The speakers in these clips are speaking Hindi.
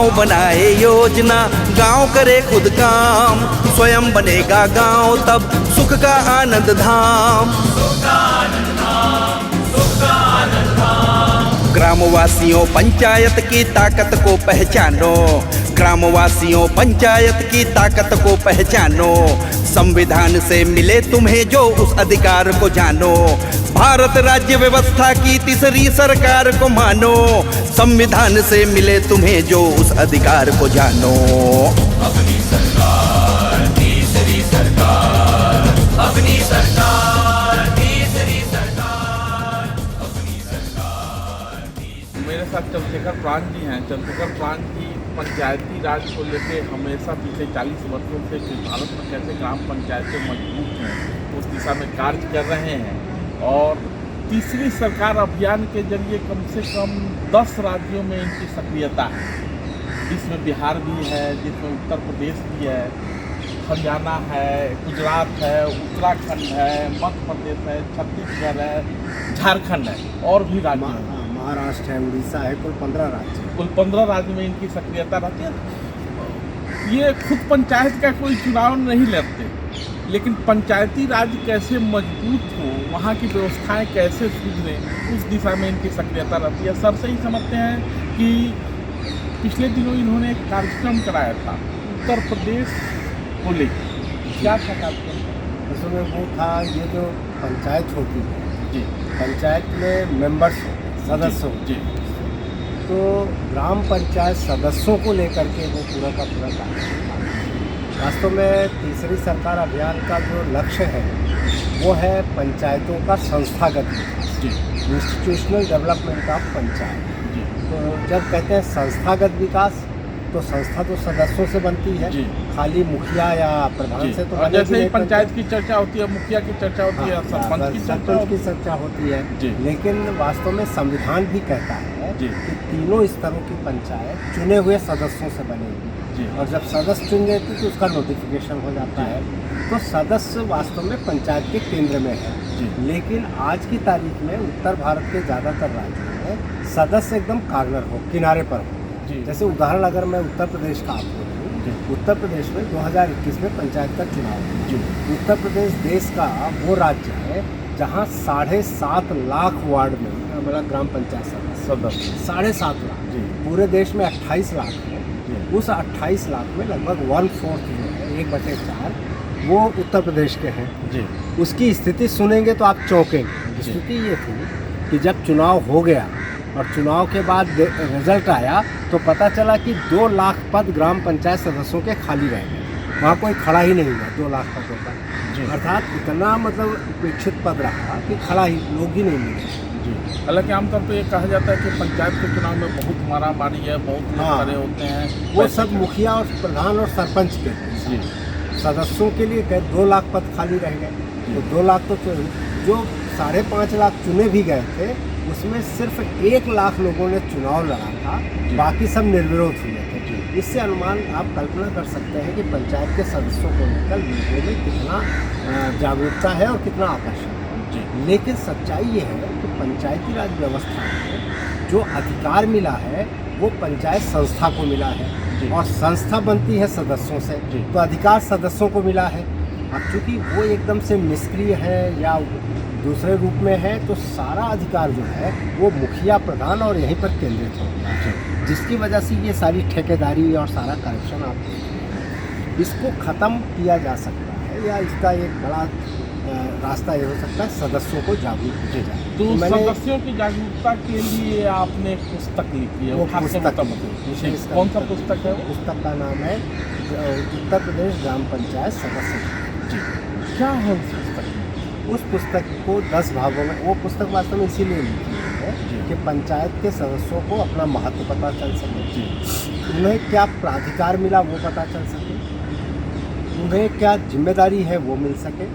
गांव बनाए योजना, गांव करे खुद काम, स्वयं बनेगा गांव तब सुख का आनंद धाम। ग्रामवासियों पंचायत की ताकत को पहचानो, ग्रामवासियों पंचायत की ताकत को पहचानो। संविधान से मिले तुम्हें जो उस अधिकार को जानो, भारत राज्य व्यवस्था की तीसरी सरकार को मानो। संविधान से मिले तुम्हें जो उस अधिकार को जानो। अपनी सरकार तीसरी सरकार, अपनी सरकार तीसरी सरकार, अपनी सरकार तीसरी। मेरे साथ चंद्रशेखर प्राण जी हैं। चंद्रशेखर प्राण जी पंचायती राज को लेकर हमेशा पिछले 40 वर्षों से कि भारत में कैसे ग्राम पंचायतें मजबूत हैं उस दिशा में कार्य कर रहे हैं। और तीसरी सरकार अभियान के जरिए कम से कम 10 राज्यों में इनकी सक्रियता है, जिसमें बिहार भी है, जिसमें उत्तर प्रदेश भी है, हरियाणा है, गुजरात है, उत्तराखंड है, मध्य प्रदेश है, छत्तीसगढ़ है, झारखंड है और भी राज्य हैं, महाराष्ट्र है, उड़ीसा है, कुल 15 राज्य। कुल 15 राज्य में इनकी सक्रियता रहती है। ये खुद पंचायत का कोई चुनाव नहीं लड़ते, लेकिन पंचायती राज कैसे मजबूत हो, वहाँ की व्यवस्थाएं कैसे सुधरें, उस दिशा में इनकी सक्रियता रहती है। सर से ही समझते हैं कि पिछले दिनों इन्होंने एक कार्यक्रम कराया था उत्तर प्रदेश को लेकर। क्या था कार्यक्रम? उसमें वो था, ये जो पंचायत होती है जी, पंचायत में मेंबर्स होते हैं, सदस्य होते जी, हैं। तो ग्राम पंचायत सदस्यों को लेकर के वो पूरा का पूरा कार्य था। वास्तव में तीसरी सरकार अभियान का जो लक्ष्य है वो है पंचायतों का संस्थागत विकास, जी, इंस्टीट्यूशनल डेवलपमेंट ऑफ पंचायत। जी, तो जब कहते हैं संस्थागत विकास, तो संस्था तो सदस्यों से बनती है, जी, खाली मुखिया या प्रधान से तो और बनेगी जैसे ही नहीं। पंचायत की चर्चा होती है, मुखिया की चर्चा होती है, सरपंच की चर्चा सरपंच की होती है। चर्चा होती है। जी। लेकिन वास्तव में संविधान भी कहता है जी। कि तीनों स्तरों की पंचायत चुने हुए सदस्यों से बनेगी, जी, और जब सदस्य चुन लेते तो उसका नोटिफिकेशन हो जाता है। तो सदस्य वास्तव में पंचायत के केंद्र में है। जी। लेकिन आज की तारीख में उत्तर भारत के ज़्यादातर राज्यों में सदस्य एकदम कार्नर हो, किनारे पर हो। जी, जैसे उदाहरण अगर मैं उत्तर प्रदेश का आपको दूं, उत्तर प्रदेश में 2021 में पंचायत का चुनाव हुआ। जी, उत्तर प्रदेश देश का वो राज्य है जहाँ 7.5 लाख वार्ड में मतलब ग्राम पंचायत सदस्य 7.5 लाख। जी, पूरे देश में 28 लाख है। जी, उस 28 लाख में लगभग 1/4 जो है, 1/4 वो उत्तर प्रदेश के हैं। जी, उसकी स्थिति सुनेंगे तो आप चौंकेंगे। जी। स्थिति ये थी कि जब चुनाव हो गया और चुनाव के बाद रिजल्ट आया तो पता चला कि 2 लाख पद ग्राम पंचायत सदस्यों के खाली रह गए। वहाँ कोई खड़ा ही नहीं हुआ 2 लाख पदों पर। जी। अर्थात इतना मतलब उपेक्षित पद रहा कि खड़ा ही लोग ही नहीं मिले। जी। हालांकि आमतौर पर ये कहा जाता है कि पंचायत के चुनाव में बहुत मारामारी है, बहुत लोग हाँ। खड़े होते हैं। वो सब मुखिया और प्रधान और सरपंच के जी, सदस्यों के लिए 2 लाख पद खाली रह गए। तो 2 लाख तो जो 5.5 लाख चुने भी गए थे उसमें सिर्फ 1 लाख लोगों ने चुनाव लड़ा था, बाकी सब निर्विरोध हुए थे। इससे अनुमान आप कल्पना कर सकते हैं कि पंचायत के सदस्यों को लेकर लोगों में कितना जागरूकता है और कितना आकर्षण है। जी, लेकिन सच्चाई ये है कि पंचायती राज व्यवस्था में जो अधिकार मिला है वो पंचायत संस्था को मिला है, जी। और संस्था बनती है सदस्यों से, जी। तो अधिकार सदस्यों को मिला है। अब चूँकि वो एकदम से निष्क्रिय है या दूसरे रूप में है, तो सारा अधिकार जो है वो मुखिया, प्रधान और यहीं पर केंद्रित होता है, जिसकी वजह से ये सारी ठेकेदारी और सारा करप्शन आप देखते हैं। इसको ख़त्म किया जा सकता है, या इसका एक बड़ा रास्ता ये हो सकता है सदस्यों को जागरूक किया जाए। तो मैंने सदस्यों की जागरूकता के लिए आपने एक पुस्तक लिखी है, वो खास से पुस्तक बताइए। विशेष कौन सा पुस्तक है वो? पुस्तक का नाम है उत्तर प्रदेश ग्राम पंचायत सदस्य। जी, क्या है उस पुस्तक में? उस पुस्तक को 10 भागों में, वो पुस्तक वास्तव में इसीलिए लिखी है जी। कि पंचायत के सदस्यों को अपना महत्व पता चल सके, जी, उन्हें क्या प्राधिकार मिला वो पता चल सके, उन्हें क्या जिम्मेदारी है वो मिल सके।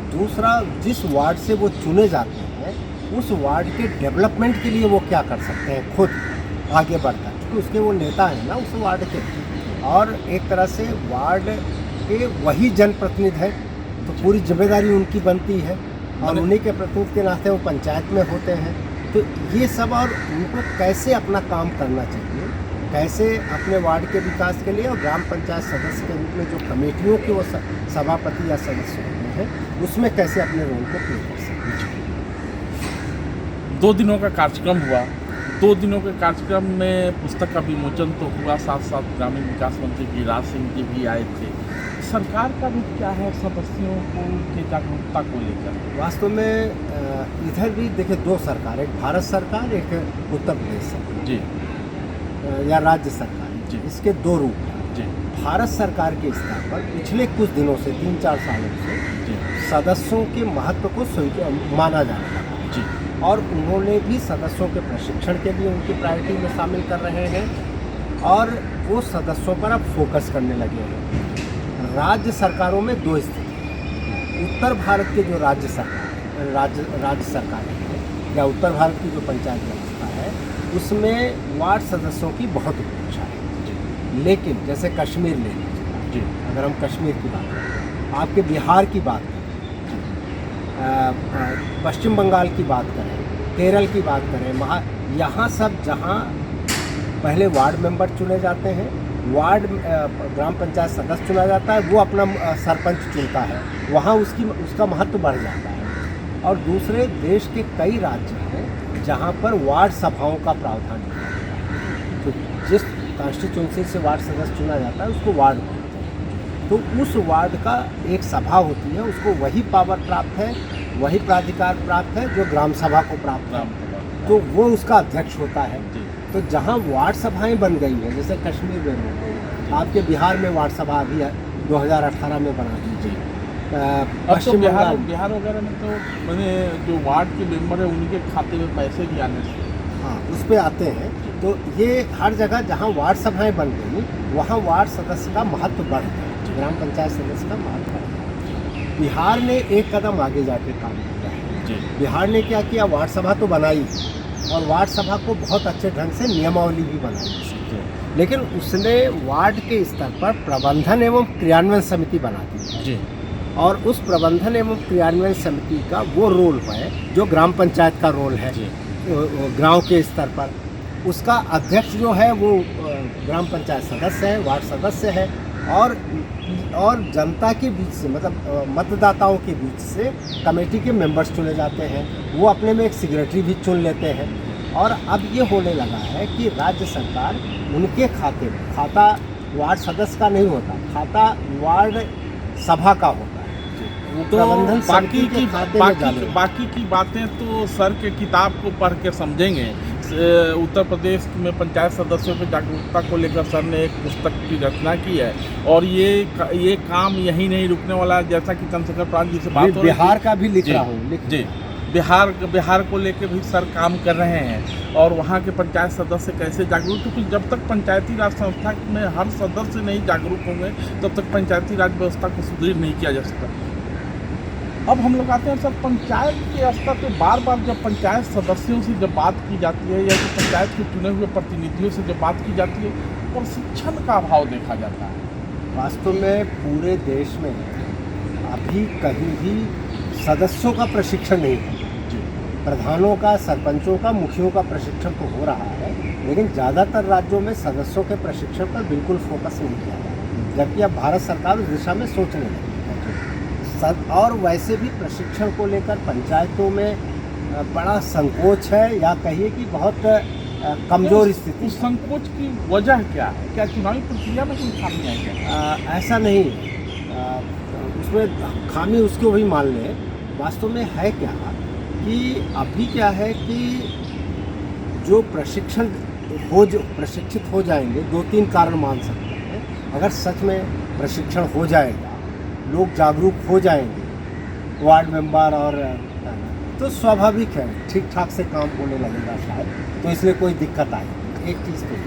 दूसरा, जिस वार्ड से वो चुने जाते हैं उस वार्ड के डेवलपमेंट के लिए वो क्या कर सकते हैं खुद आगे बढ़कर, क्योंकि उसके वो नेता हैं ना उस वार्ड के, और एक तरह से वार्ड के वही जनप्रतिनिधि हैं, तो पूरी जिम्मेदारी उनकी बनती है, और उन्हीं के प्रतिनिधि के नाते वो पंचायत में होते हैं। तो ये सब, और उनको कैसे अपना काम करना चाहिए, कैसे अपने वार्ड के विकास के लिए और ग्राम पंचायत सदस्य के रूप में जो कमेटियों के वो सभापति या सदस्य होते हैं उसमें कैसे अपने रोल को प्ले कर सकते हैं। 2 दिनों का कार्यक्रम हुआ। 2 दिनों के कार्यक्रम में पुस्तक का विमोचन तो हुआ, साथ साथ ग्रामीण विकास मंत्री गिरिराज सिंह जी भी आए थे। सरकार का रुख क्या है सदस्यों को के जागरूकता को लेकर? वास्तव में इधर भी देखिए 2 सरकार, एक भारत सरकार, एक उत्तर प्रदेश सरकार जी या राज्य सरकार, जी। इसके 2 रूप हैं। जी भारत सरकार के स्तर पर पिछले कुछ दिनों से 3-4 सालों से जी सदस्यों के महत्व को माना जाने लगा है जी और उन्होंने भी सदस्यों के प्रशिक्षण के लिए उनकी प्रायोरिटी में शामिल कर रहे हैं और वो सदस्यों पर अब फोकस करने लगे हैं। राज्य सरकारों में 2 स्थिति है। उत्तर भारत के जो राज्य सरकार है या उत्तर भारत की जो पंचायत व्यवस्था है उसमें वार्ड सदस्यों की बहुत उपेक्षा है। लेकिन जैसे कश्मीर ले लीजिए जी अगर हम कश्मीर की बात करें, आपके बिहार की बात करें, पश्चिम बंगाल की बात करें, केरल की बात करें, यहाँ सब जहाँ पहले वार्ड मेंबर चुने जाते हैं, वार्ड ग्राम पंचायत सदस्य चुना जाता है, वो अपना सरपंच चुनता है, वहाँ उसका महत्व बढ़ जाता है। और दूसरे देश के कई राज्य हैं जहाँ पर वार्ड सभाओं का प्रावधान है। तो जिस कॉन्स्टिट्यूंसी से वार्ड सदस्य चुना जाता है उसको वार्ड बोलते हैं। तो उस वार्ड का एक सभा होती है, उसको वही पावर प्राप्त है, वही प्राधिकार प्राप्त है जो ग्राम सभा को प्राप्त है, तो वो उसका अध्यक्ष होता है। तो जहाँ वार्ड सभाएं बन गई हैं, जैसे कश्मीर में हो गई, आपके बिहार में वार्ड सभा अभी 2018 में बना दी। पश्चिम बिहार वगैरह में तो मैंने जो वार्ड के मेंबर है उनके खाते में पैसे भी आने से, हाँ, उस पर आते हैं। तो ये हर जगह जहाँ वार्ड सभाएं बन गई वहाँ वार्ड सदस्य का महत्व बढ़ गया, ग्राम पंचायत सदस्य का महत्व बढ़ गया। बिहार ने एक कदम आगे जाके काम किया है। बिहार ने क्या किया, वार्ड सभा तो बनाई और वार्ड सभा को बहुत अच्छे ढंग से नियमावली भी बनाई, लेकिन उसने वार्ड के स्तर पर प्रबंधन एवं क्रियान्वयन समिति बना दी है। और उस प्रबंधन एवं क्रियान्वयन समिति का वो रोल है जो ग्राम पंचायत का रोल है गांव के स्तर पर। उसका अध्यक्ष जो है वो ग्राम पंचायत सदस्य है, वार्ड सदस्य है, और जनता के बीच से मतलब मतदाताओं के बीच से कमेटी के मेंबर्स चुने जाते हैं। वो अपने में एक सेक्रेटरी भी चुन लेते हैं। और अब ये होने लगा है कि राज्य सरकार उनके खाते में, खाता वार्ड सदस्य का नहीं होता, खाता वार्ड सभा का होता है। तो प्रबंधन समिति के खाते में जाने बाकी की बातें तो सर के किताब को पढ़ के समझेंगे। उत्तर प्रदेश में पंचायत सदस्यों की जागरूकता को लेकर सर ने एक पुस्तक की रचना की है और ये काम यहीं नहीं रुकने वाला है। जैसा कि चंद्रशेखर प्राण जी से बात हो रही, बिहार का भी लिख रहा हूँ जी, बिहार को लेकर भी सर काम कर रहे हैं और वहाँ के पंचायत सदस्य कैसे जागरूक, क्योंकि जब तक पंचायती राज संस्था में हर सदस्य नहीं जागरूक होंगे तब तक पंचायती राज व्यवस्था को सुदृढ़ नहीं किया जा सकता। अब हम लोग आते हैं सर पंचायत के स्तर पे, बार बार जब पंचायत सदस्यों से जब बात की जाती है या जो पंचायत के चुने हुए प्रतिनिधियों से जब बात की जाती है, प्रशिक्षण का अभाव देखा जाता है। वास्तव में पूरे देश में अभी कहीं भी सदस्यों का प्रशिक्षण नहीं है। प्रधानों का, सरपंचों का, मुखियों का प्रशिक्षण तो हो रहा है, लेकिन ज़्यादातर राज्यों में सदस्यों के प्रशिक्षण पर बिल्कुल फोकस नहीं किया गया, जबकि अब भारत सरकार उस दिशा में सोचने लगी है। और वैसे भी प्रशिक्षण को लेकर पंचायतों में बड़ा संकोच है, या कहिए कि बहुत कमज़ोर स्थिति। उस संकोच की वजह क्या है? क्या चुनावी प्रक्रिया में कोई खामी है क्या? ऐसा नहीं, उसमें खामी उसको भी मान लें। वास्तव में है क्या कि अभी क्या है कि जो प्रशिक्षित हो जाएंगे, 2-3 कारण मान सकते हैं। अगर सच में प्रशिक्षण हो जाएगा, लोग जागरूक हो जाएंगे वार्ड मेंबर, और तो स्वाभाविक है ठीक ठाक से काम होने लगेगा शायद, तो इसलिए कोई दिक्कत आएगी। एक चीज़ तो है।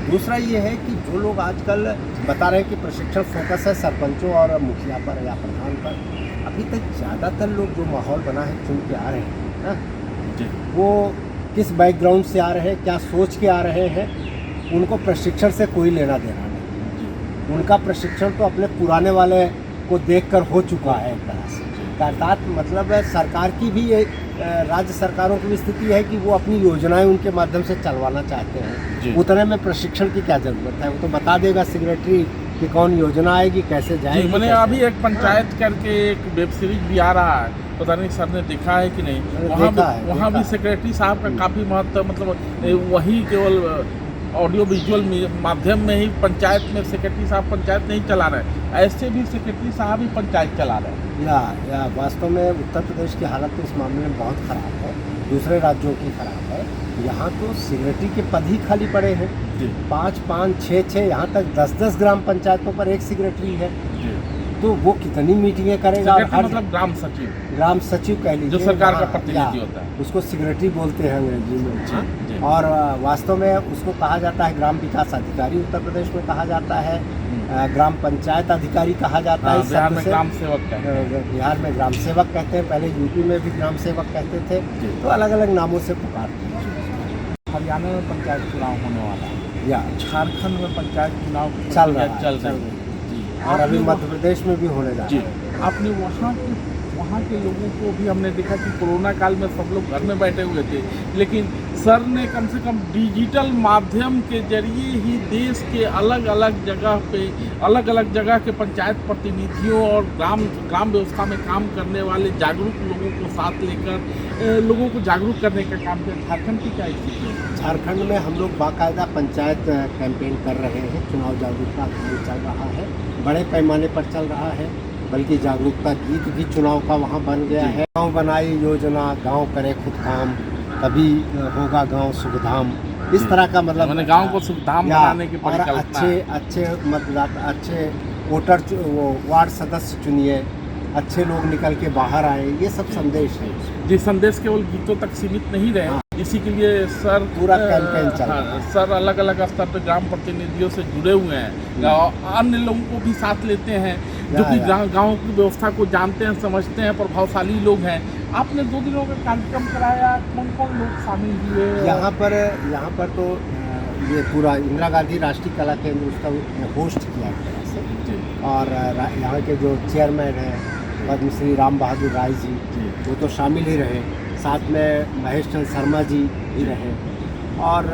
दूसरा ये है कि जो लोग आजकल बता रहे हैं कि प्रशिक्षण फोकस है सरपंचों और मुखिया पर या प्रधान पर, अभी तक ज़्यादातर लोग जो माहौल बना है चुन के आ रहे हैं ना, वो किस बैकग्राउंड से आ रहे हैं, क्या सोच के आ रहे हैं, उनको प्रशिक्षण से कोई लेना देना नहीं। उनका प्रशिक्षण तो अपने पुराने वाले को देखकर हो चुका है एक तरह से। अर्थात मतलब सरकार की भी राज्य सरकारों की भी स्थिति है कि वो अपनी योजनाएं उनके माध्यम से चलवाना चाहते जी। हैं। उतने में प्रशिक्षण की क्या जरूरत है, वो तो बता देगा सेक्रेटरी कि कौन योजना आएगी, कैसे जी, जाएगी। मैंने कैसे- अभी एक पंचायत करके एक वेब सीरीज भी आ रहा है, पता नहीं सर ने देखा है कि नहीं। वहाँ देखा है, वहाँ भी देखा है। सेक्रेटरी साहब का काफ़ी महत्व, मतलब वही केवल ऑडियो विजुअल माध्यम में ही पंचायत में सेक्रेटरी साहब पंचायत नहीं चला रहे, ऐसे भी सेक्रेटरी साहब ही पंचायत चला रहे हैं। या वास्तव में उत्तर प्रदेश की हालत तो इस मामले में बहुत ख़राब है, दूसरे राज्यों की ख़राब है। यहाँ तो सेक्रेटरी के पद ही खाली पड़े हैं, जी 5-5, 6-6, यहाँ तक 10-10 ग्राम पंचायतों पर एक सेक्रेटरी है। जी। तो वो कितनी मीटिंगें करेगा। और सेक्रेटरी हर मतलब ग्राम सचिव, ग्राम सचिव कह लीजिए, जो सरकार का हाँ, प्रतिनिधि या होता है। उसको सेक्रेटरी बोलते हैं अंग्रेजी में। जी, जी। और वास्तव में उसको कहा जाता है ग्राम विकास अधिकारी, उत्तर प्रदेश में कहा जाता है ग्राम पंचायत अधिकारी कहा जाता है। हाँ, इस बिहार शब्द में से ग्राम सेवक कहते हैं। बिहार में ग्राम सेवक कहते हैं, पहले यूपी में भी ग्राम सेवक कहते थे, जी। तो अलग अलग नामों से पुकारते हैं। हरियाणा में पंचायत चुनाव होने वाला है, या झारखंड में पंचायत चुनाव की चल प्रक्रिया रहा है, चल चल रही रही है। जी। और अभी आपने मध्य प्रदेश में भी होने जा जी, रहा है। आपने वहाँ के लोगों को भी हमने देखा कि कोरोना काल में सब लोग घर में बैठे हुए थे, लेकिन सर ने कम से कम डिजिटल माध्यम के जरिए ही देश के अलग अलग जगह के पंचायत प्रतिनिधियों और ग्राम व्यवस्था में काम करने वाले जागरूक लोगों को साथ लेकर लोगों को जागरूक करने का काम किया। झारखंड की क्या स्थिति है? झारखंड में हम लोग बाकायदा पंचायत कैंपेन कर रहे हैं, चुनाव जागरूकता अभियान चल रहा है, बड़े पैमाने पर चल रहा है, बल्कि जागरूकता गीत भी चुनाव का वहाँ बन गया है। गांव बनाई योजना, गांव करे खुद काम, तभी होगा गांव सुखधाम, इस तरह का मतलब मैंने गांव को सुखधाम या बनाने की और परिकल्पना है। अच्छे मतदाता, अच्छे वोटर वो वार्ड सदस्य चुनिए, अच्छे लोग निकल के बाहर आए, ये सब संदेश है। जी, संदेश केवल गीतों तक सीमित नहीं रहे, हाँ। इसी के लिए सर पूरा कैंपेन चल रहा है। सर अलग अलग स्तर पर ग्राम प्रतिनिधियों से जुड़े हुए हैं और अन्य लोगों को भी साथ लेते हैं जो कि गांव की व्यवस्था को जानते हैं, समझते हैं, प्रभावशाली लोग हैं। आपने 2 दिनों का कार्यक्रम कराया, कौन कौन लोग शामिल हुए? यहाँ पर तो ये पूरा इंदिरा गांधी राष्ट्रीय कला केंद्र उसका होस्ट किया एक तरह से, जी, और यहाँ के जो चेयरमैन हैं पद्मश्री राम बहादुर राय जी, जी। वो तो शामिल ही रहे, साथ में महेश चंद्र शर्मा जी भी रहे, और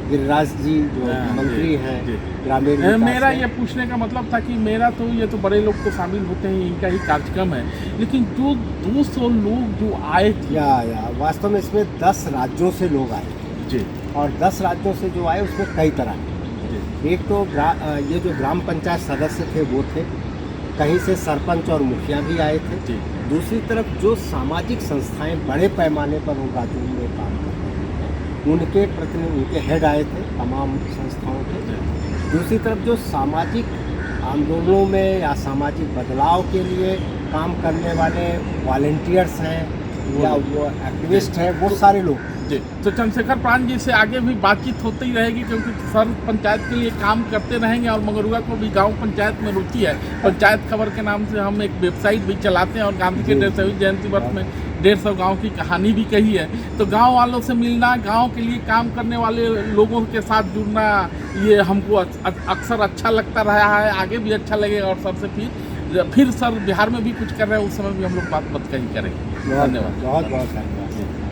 गिरिराज जी जो हाँ, मंत्री जी, हैं जी। ग्रामीण विकास मेरा में। ये पूछने का मतलब था कि मेरा तो ये तो बड़े लोग तो शामिल होते हैं, इनका ही कार्यक्रम है, लेकिन जो 200 लोग जो आए थे, या वास्तव में इसमें 10 राज्यों से लोग आए, जी, और 10 राज्यों से जो आए उसमें कई तरह के। जी, एक तो ये जो ग्राम पंचायत सदस्य थे वो थे, कहीं से सरपंच और मुखिया भी आए थे। जी, दूसरी तरफ जो सामाजिक संस्थाएं बड़े पैमाने पर उन राज्यों में काम कर रही हैं, उनके प्रतिनिधि, उनके हेड आए थे तमाम संस्थाओं के। दूसरी तरफ जो सामाजिक आंदोलनों में या सामाजिक बदलाव के लिए काम करने वाले वॉलंटियर्स हैं या वो एक्टिविस्ट हैं, वो सारे लोग। जी। तो चंद्रशेखर प्राण जी से आगे भी बातचीत होती ही रहेगी, क्योंकि सर पंचायत के लिए काम करते रहेंगे और मगरुआ को भी गांव पंचायत में रुचि है। पंचायत खबर के नाम से हम एक वेबसाइट भी चलाते हैं और गांधी के 150वीं जयंती वर्ष में 150 गांव की कहानी भी कही है। तो गांव वालों से मिलना, गांव के लिए काम करने वाले लोगों के साथ जुड़ना, ये हमको अक्सर अच्छा लगता रहा है, आगे भी अच्छा लगेगा। और सर से फिर सर बिहार में भी कुछ कर रहे हैं, उस समय भी हम लोग बात कहीं करेंगे। धन्यवाद। बहुत बहुत धन्यवाद।